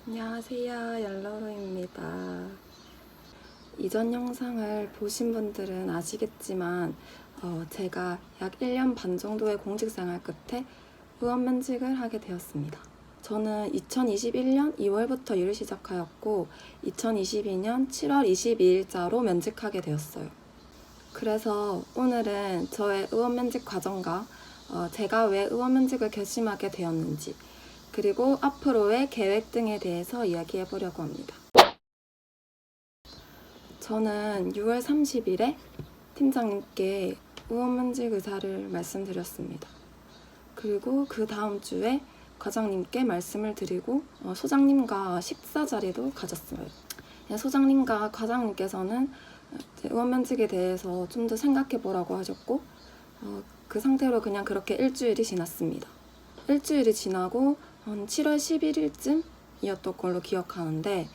안녕하세요, 얄러로입니다. 이전 영상을 보신 분들은 아시겠지만 제가 약 1년 반 정도의 공직생활 끝에 의원면직을 하게 되었습니다. 저는 2021년 2월부터 일을 시작하였고 2022년 7월 22일자로 면직하게 되었어요. 그래서 오늘은 저의 의원면직 과정과 제가 왜 의원면직을 결심하게 되었는지, 그리고 앞으로의 계획 등에 대해서 이야기해 보려고 합니다. 저는 6월 30일에 팀장님께 의원면직 의사를 말씀드렸습니다. 그리고 그 다음 주에 과장님께 말씀을 드리고 소장님과 식사 자리도 가졌어요. 소장님과 과장님께서는 의원면직에 대해서 좀 더 생각해 보라고 하셨고 그 상태로 그냥 그렇게 일주일이 지났습니다. 일주일이 지나고 한 7월 11일쯤이었던 걸로 기억하는데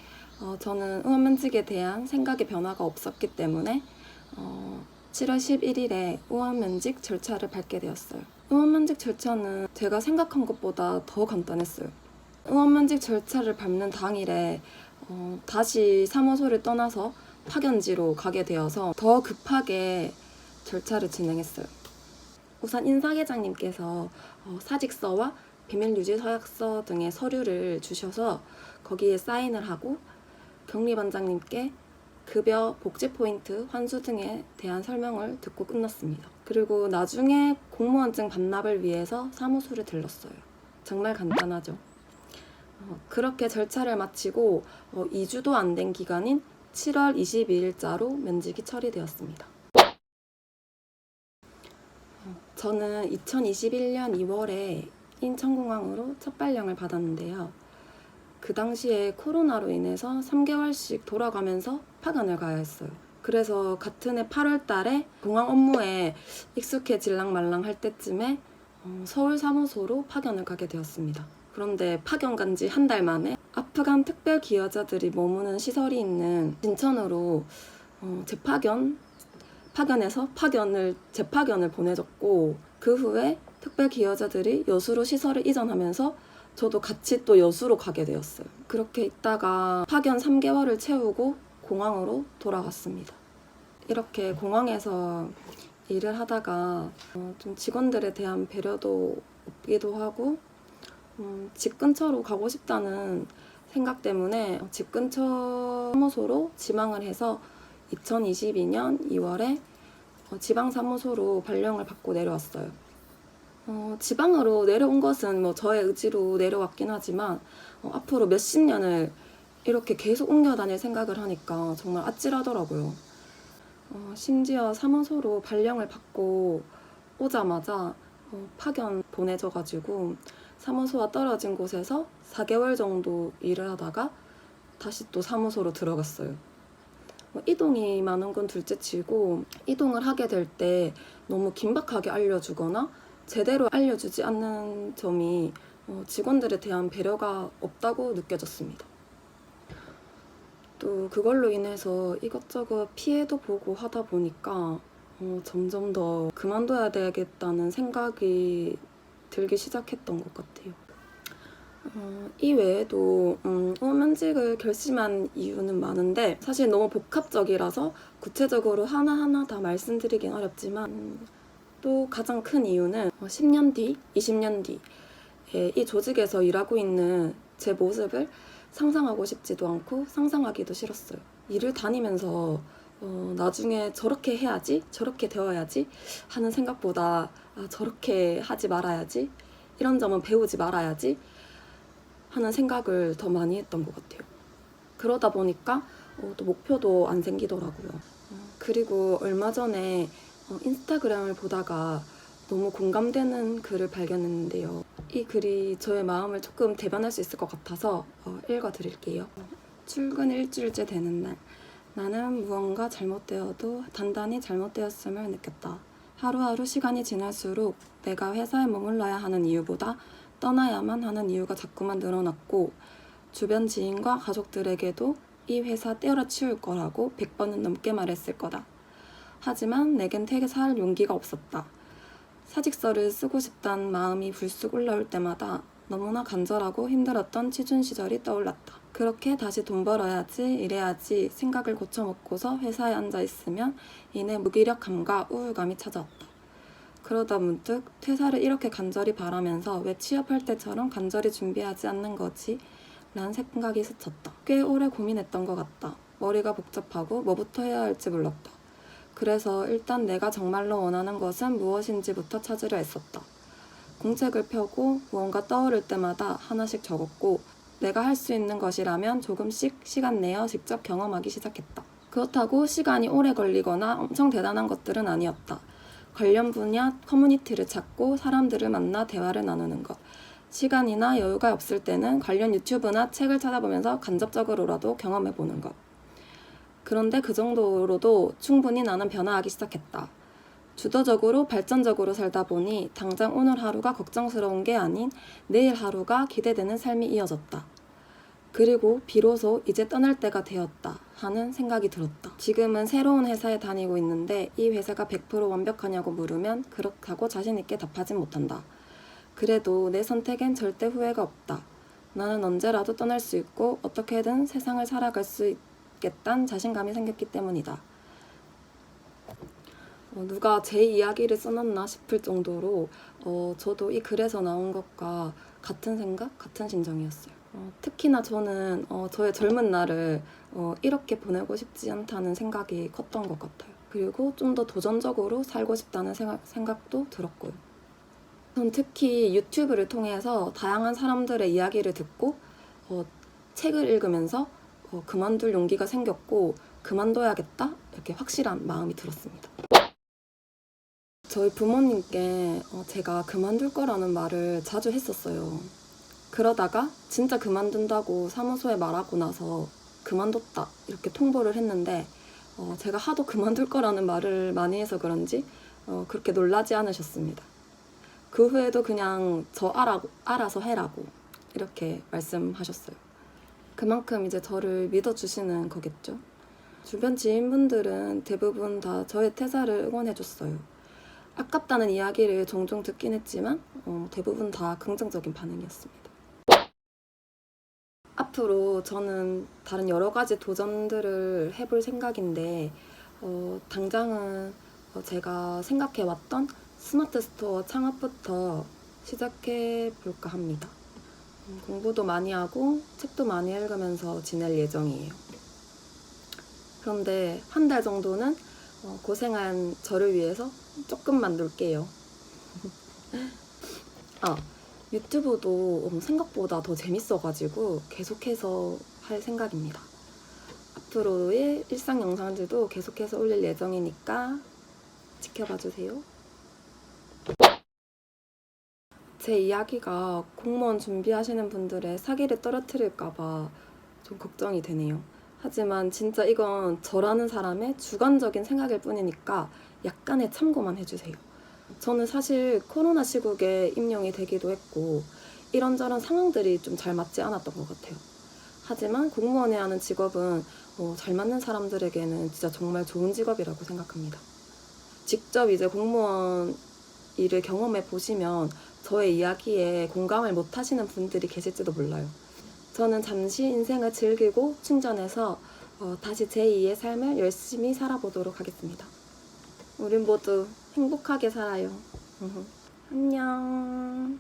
저는 의원면직에 대한 생각의 변화가 없었기 때문에 7월 11일에 의원면직 절차를 밟게 되었어요. 의원면직 절차는 제가 생각한 것보다 더 간단했어요. 의원면직 절차를 밟는 당일에 다시 사무소를 떠나서 파견지로 가게 되어서 더 급하게 절차를 진행했어요. 우선 인사계장님께서 사직서와 비밀유지서약서 등의 서류를 주셔서 거기에 사인을 하고 격리반장님께 급여, 복지포인트, 환수 등에 대한 설명을 듣고 끝났습니다. 그리고 나중에 공무원증 반납을 위해서 사무소를 들렀어요. 정말 간단하죠. 그렇게 절차를 마치고 2주도 안 된 기간인 7월 22일자로 면직이 처리되었습니다. 저는 2021년 2월에 인천공항으로 첫 발령을 받았는데요. 그 당시에 코로나로 인해서 3개월씩 돌아가면서 파견을 가야 했어요. 그래서 같은 해 8월 달에 공항 업무에 익숙해질랑 말랑 할 때쯤에 서울 사무소로 파견을 가게 되었습니다. 그런데 파견 간 지 한 달 만에 아프간 특별 기여자들이 머무는 시설이 있는 진천으로 파견에서 재파견을 보내줬고, 그 후에 특별 기여자들이 여수로 시설을 이전하면서 저도 같이 또 여수로 가게 되었어요. 그렇게 있다가 파견 3개월을 채우고 공항으로 돌아갔습니다. 이렇게 공항에서 일을 하다가 좀 직원들에 대한 배려도 없기도 하고 집 근처로 가고 싶다는 생각 때문에 집 근처 사무소로 지망을 해서 2022년 2월에 지방사무소로 발령을 받고 내려왔어요. 지방으로 내려온 것은 저의 의지로 내려왔긴 하지만 앞으로 몇십 년을 이렇게 계속 옮겨 다닐 생각을 하니까 정말 아찔하더라고요. 심지어 사무소로 발령을 받고 오자마자 파견 보내져가지고 사무소와 떨어진 곳에서 4개월 정도 일을 하다가 다시 또 사무소로 들어갔어요. 이동이 많은 건 둘째치고 이동을 하게 될 때 너무 긴박하게 알려주거나 제대로 알려주지 않는 점이 직원들에 대한 배려가 없다고 느껴졌습니다. 또 그걸로 인해서 이것저것 피해도 보고 하다 보니까 점점 더 그만둬야 되겠다는 생각이 들기 시작했던 것 같아요. 이 외에도 의원면직을 결심한 이유는 많은데 사실 너무 복합적이라서 구체적으로 하나하나 다 말씀드리긴 어렵지만 또 가장 큰 이유는 10년 뒤, 20년 뒤에 이 조직에서 일하고 있는 제 모습을 상상하고 싶지도 않고 상상하기도 싫었어요. 일을 다니면서 나중에 저렇게 해야지, 저렇게 되어야지 하는 생각보다 저렇게 하지 말아야지, 이런 점은 배우지 말아야지 하는 생각을 더 많이 했던 것 같아요. 그러다 보니까 또 목표도 안 생기더라고요. 그리고 얼마 전에 인스타그램을 보다가 너무 공감되는 글을 발견했는데요. 이 글이 저의 마음을 조금 대변할 수 있을 것 같아서 읽어드릴게요. 출근 일주일째 되는 날, 나는 무언가 잘못되어도 단단히 잘못되었음을 느꼈다. 하루하루 시간이 지날수록 내가 회사에 머물러야 하는 이유보다 떠나야만 하는 이유가 자꾸만 늘어났고, 주변 지인과 가족들에게도 이 회사 때려치울 거라고 100번은 넘게 말했을 거다. 하지만 내겐 퇴사할 용기가 없었다. 사직서를 쓰고 싶다는 마음이 불쑥 올라올 때마다 너무나 간절하고 힘들었던 취준 시절이 떠올랐다. 그렇게 다시 돈 벌어야지, 일해야지 생각을 고쳐먹고서 회사에 앉아 있으면 이내 무기력함과 우울감이 찾아왔다. 그러다 문득 퇴사를 이렇게 간절히 바라면서 왜 취업할 때처럼 간절히 준비하지 않는 거지? 라는 생각이 스쳤다. 꽤 오래 고민했던 것 같다. 머리가 복잡하고 뭐부터 해야 할지 몰랐다. 그래서 일단 내가 정말로 원하는 것은 무엇인지부터 찾으려 했었다. 공책을 펴고 무언가 떠오를 때마다 하나씩 적었고 내가 할 수 있는 것이라면 조금씩 시간 내어 직접 경험하기 시작했다. 그렇다고 시간이 오래 걸리거나 엄청 대단한 것들은 아니었다. 관련 분야 커뮤니티를 찾고 사람들을 만나 대화를 나누는 것. 시간이나 여유가 없을 때는 관련 유튜브나 책을 찾아보면서 간접적으로라도 경험해보는 것. 그런데 그 정도로도 충분히 나는 변화하기 시작했다. 주도적으로 발전적으로 살다 보니 당장 오늘 하루가 걱정스러운 게 아닌 내일 하루가 기대되는 삶이 이어졌다. 그리고 비로소 이제 떠날 때가 되었다 하는 생각이 들었다. 지금은 새로운 회사에 다니고 있는데 이 회사가 100% 완벽하냐고 물으면 그렇다고 자신 있게 답하진 못한다. 그래도 내 선택엔 절대 후회가 없다. 나는 언제라도 떠날 수 있고 어떻게든 세상을 살아갈 수 있겠다는 자신감이 생겼기 때문이다. 누가 제 이야기를 써놨나 싶을 정도로 저도 이 글에서 나온 것과 같은 생각, 같은 심정이었어요. 특히나 저는 저의 젊은 날을 이렇게 보내고 싶지 않다는 생각이 컸던 것 같아요. 그리고 좀 더 도전적으로 살고 싶다는 생각도 들었고요. 전 특히 유튜브를 통해서 다양한 사람들의 이야기를 듣고 책을 읽으면서 그만둘 용기가 생겼고 그만둬야겠다 이렇게 확실한 마음이 들었습니다. 저희 부모님께 제가 그만둘 거라는 말을 자주 했었어요. 그러다가 진짜 그만둔다고 사무소에 말하고 나서 그만뒀다 이렇게 통보를 했는데 제가 하도 그만둘 거라는 말을 많이 해서 그런지 그렇게 놀라지 않으셨습니다. 그 후에도 그냥 저 알아서 해라고 이렇게 말씀하셨어요. 그만큼 이제 저를 믿어주시는 거겠죠. 주변 지인분들은 대부분 다 저의 퇴사를 응원해줬어요. 아깝다는 이야기를 종종 듣긴 했지만 대부분 다 긍정적인 반응이었습니다. 앞으로 저는 다른 여러 가지 도전들을 해볼 생각인데 당장은 제가 생각해왔던 스마트 스토어 창업부터 시작해 볼까 합니다. 공부도 많이 하고 책도 많이 읽으면서 지낼 예정이에요. 그런데 한 달 정도는 고생한 저를 위해서 조금만 놀게요. 유튜브도 생각보다 더 재밌어가지고 계속해서 할 생각입니다. 앞으로의 일상 영상들도 계속해서 올릴 예정이니까 지켜봐주세요. 제 이야기가 공무원 준비하시는 분들의 사기를 떨어뜨릴까봐 좀 걱정이 되네요. 하지만 진짜 이건 저라는 사람의 주관적인 생각일 뿐이니까 약간의 참고만 해주세요. 저는 사실 코로나 시국에 임용이 되기도 했고 이런저런 상황들이 좀 잘 맞지 않았던 것 같아요. 하지만 공무원이 하는 직업은 잘 맞는 사람들에게는 진짜 정말 좋은 직업이라고 생각합니다. 직접 이제 공무원 일을 경험해 보시면 저의 이야기에 공감을 못 하시는 분들이 계실지도 몰라요. 저는 잠시 인생을 즐기고 충전해서 다시 제2의 삶을 열심히 살아보도록 하겠습니다. 우린 모두 행복하게 살아요. 안녕.